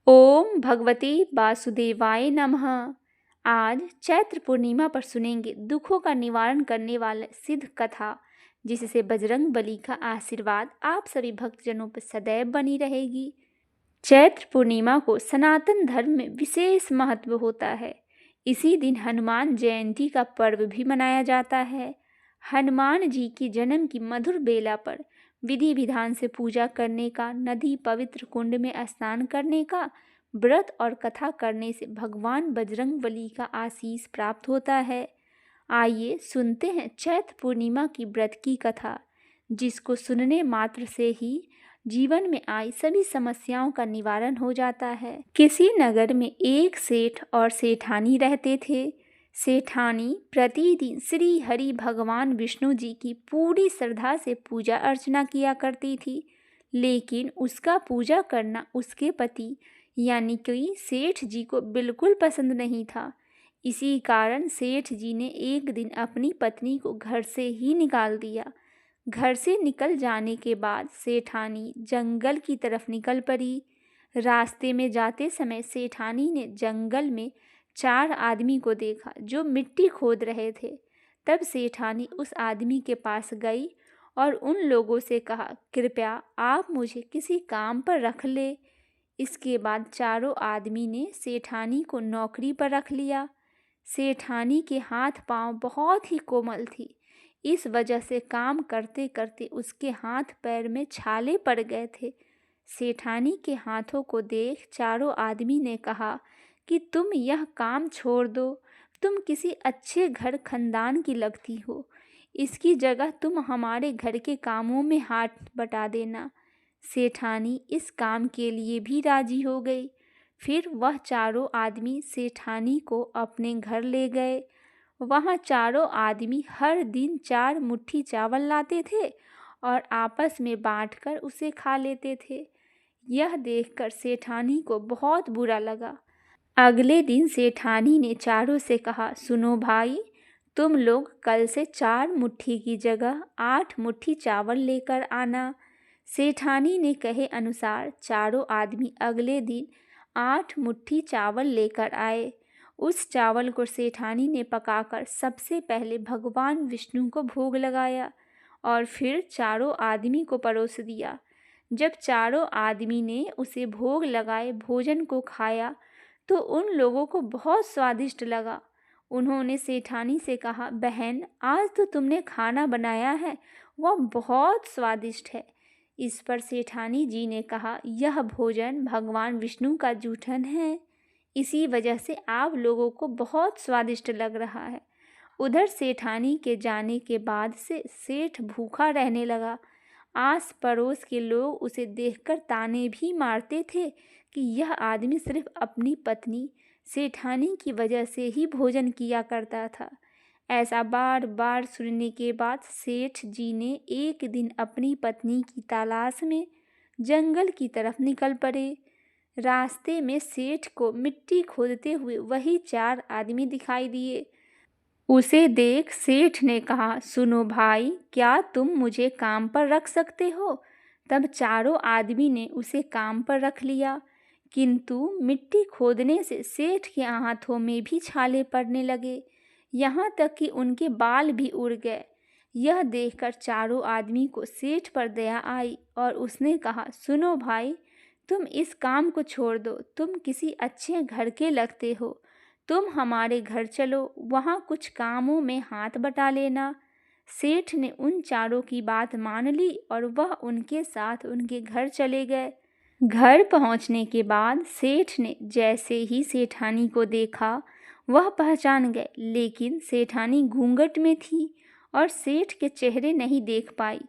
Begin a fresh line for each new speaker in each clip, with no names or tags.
ओम भगवते वासुदेवाय नमः। आज चैत्र पूर्णिमा पर सुनेंगे दुखों का निवारण करने वाला सिद्ध कथा, जिससे बजरंग बली का आशीर्वाद आप सभी भक्तजनों पर सदैव बनी रहेगी। चैत्र पूर्णिमा को सनातन धर्म में विशेष महत्व होता है। इसी दिन हनुमान जयंती का पर्व भी मनाया जाता है। हनुमान जी के जन्म की मधुर बेला पर विधि विधान से पूजा करने का, नदी पवित्र कुंड में स्नान करने का, व्रत और कथा करने से भगवान बजरंग बली का आशीष प्राप्त होता है। आइए सुनते हैं चैत्र पूर्णिमा की व्रत की कथा, जिसको सुनने मात्र से ही जीवन में आई सभी समस्याओं का निवारण हो जाता है। किसी नगर में एक सेठ और सेठानी रहते थे। सेठानी प्रतिदिन श्री हरि भगवान विष्णु जी की पूरी श्रद्धा से पूजा अर्चना किया करती थी, लेकिन उसका पूजा करना उसके पति यानी कि सेठ जी को बिल्कुल पसंद नहीं था। इसी कारण सेठ जी ने एक दिन अपनी पत्नी को घर से ही निकाल दिया। घर से निकल जाने के बाद सेठानी जंगल की तरफ निकल पड़ी। रास्ते में जाते समय सेठानी ने जंगल में 4 आदमी को देखा जो मिट्टी खोद रहे थे। तब सेठानी उस आदमी के पास गई और उन लोगों से कहा, कृपया आप मुझे किसी काम पर रख ले। इसके बाद चारों आदमी ने सेठानी को नौकरी पर रख लिया। सेठानी के हाथ पांव बहुत ही कोमल थी। इस वजह से काम करते करते उसके हाथ पैर में छाले पड़ गए थे। सेठानी के हाथों को देख चारों आदमी ने कहा कि तुम यह काम छोड़ दो, तुम किसी अच्छे घर खानदान की लगती हो। इसकी जगह तुम हमारे घर के कामों में हाथ बटा देना। सेठानी इस काम के लिए भी राजी हो गई। फिर वह चारों आदमी सेठानी को अपने घर ले गए। वहाँ चारों आदमी हर दिन 4 मुट्ठी चावल लाते थे और आपस में बांटकर उसे खा लेते थे। यह देखकर सेठानी को बहुत बुरा लगा। अगले दिन सेठानी ने चारों से कहा, सुनो भाई, तुम लोग कल से 4 मुट्ठी की जगह 8 मुट्ठी चावल लेकर आना। सेठानी ने कहे अनुसार चारों आदमी अगले दिन 8 मुट्ठी चावल लेकर आए। उस चावल को सेठानी ने पकाकर सबसे पहले भगवान विष्णु को भोग लगाया और फिर चारों आदमी को परोस दिया। जब चारों आदमी ने उसे भोग लगाए भोजन को खाया तो उन लोगों को बहुत स्वादिष्ट लगा। उन्होंने सेठानी से कहा, बहन, आज तो तुमने खाना बनाया है, वह बहुत स्वादिष्ट है। इस पर सेठानी जी ने कहा, यह भोजन भगवान विष्णु का जूठन है, इसी वजह से आप लोगों को बहुत स्वादिष्ट लग रहा है। उधर सेठानी के जाने के बाद से सेठ भूखा रहने लगा। आस पड़ोस के लोग उसे देखकर ताने भी मारते थे कि यह आदमी सिर्फ अपनी पत्नी सेठानी की वजह से ही भोजन किया करता था। ऐसा बार बार सुनने के बाद सेठ जी ने एक दिन अपनी पत्नी की तलाश में जंगल की तरफ निकल पड़े। रास्ते में सेठ को मिट्टी खोदते हुए वही 4 आदमी दिखाई दिए। उसे देख सेठ ने कहा, सुनो भाई, क्या तुम मुझे काम पर रख सकते हो? तब चारों आदमी ने उसे काम पर रख लिया, किंतु मिट्टी खोदने से सेठ के हाथों में भी छाले पड़ने लगे, यहाँ तक कि उनके बाल भी उड़ गए। यह देखकर चारों आदमी को सेठ पर दया आई और उसने कहा, सुनो भाई, तुम इस काम को छोड़ दो, तुम किसी अच्छे घर के लगते हो, तुम हमारे घर चलो, वहाँ कुछ कामों में हाथ बटा लेना। सेठ ने उन चारों की बात मान ली और वह उनके साथ उनके घर चले गए। घर पहुँचने के बाद सेठ ने जैसे ही सेठानी को देखा वह पहचान गए, लेकिन सेठानी घूंघट में थी और सेठ के चेहरे नहीं देख पाई।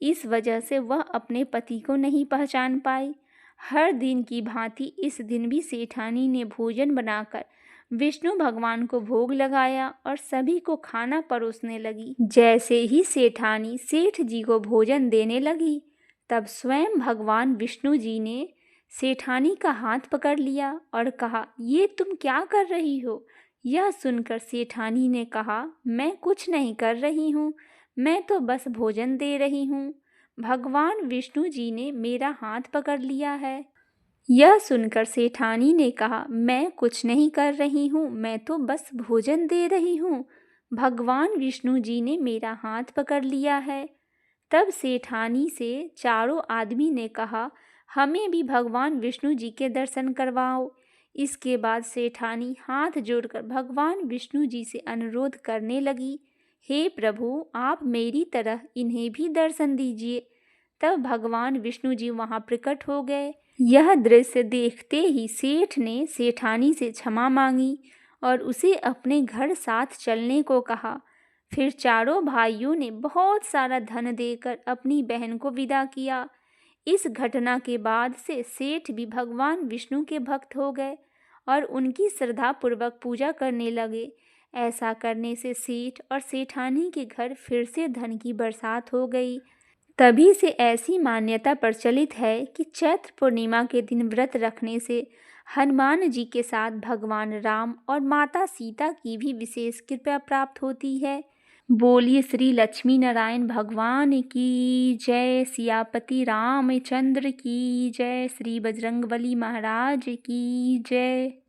इस वजह से वह अपने पति को नहीं पहचान पाई। हर दिन की भांति इस दिन भी सेठानी ने भोजन बनाकर विष्णु भगवान को भोग लगाया और सभी को खाना परोसने लगी। जैसे ही सेठानी सेठ जी को भोजन देने लगी, तब स्वयं भगवान विष्णु जी ने सेठानी का हाथ पकड़ लिया और कहा, ये तुम क्या कर रही हो? यह सुनकर सेठानी ने कहा, मैं कुछ नहीं कर रही हूँ, मैं तो बस भोजन दे रही हूँ। भगवान विष्णु जी ने मेरा हाथ पकड़ लिया है। यह सुनकर सेठानी ने कहा, मैं कुछ नहीं कर रही हूँ, मैं तो बस भोजन दे रही हूँ। भगवान विष्णु जी ने मेरा हाथ पकड़ लिया है। तब सेठानी से चारों आदमी ने कहा, हमें भी भगवान विष्णु जी के दर्शन करवाओ। इसके बाद सेठानी हाथ जोड़कर भगवान विष्णु जी से अनुरोध करने लगी, हे प्रभु, आप मेरी तरह इन्हें भी दर्शन दीजिए। तब भगवान विष्णु जी वहां प्रकट हो गए। यह दृश्य देखते ही सेठ ने सेठानी से क्षमा मांगी और उसे अपने घर साथ चलने को कहा। फिर चारों भाइयों ने बहुत सारा धन देकर अपनी बहन को विदा किया। इस घटना के बाद से सेठ भी भगवान विष्णु के भक्त हो गए और उनकी श्रद्धापूर्वक पूजा करने लगे। ऐसा करने से सेठ और सेठानी के घर फिर से धन की बरसात हो गई। तभी से ऐसी मान्यता प्रचलित है कि चैत्र पूर्णिमा के दिन व्रत रखने से हनुमान जी के साथ भगवान राम और माता सीता की भी विशेष कृपा प्राप्त होती है। बोलिए श्री लक्ष्मी नारायण भगवान की जय, सियापति रामचंद्र की जय, श्री बजरंगबली महाराज की जय।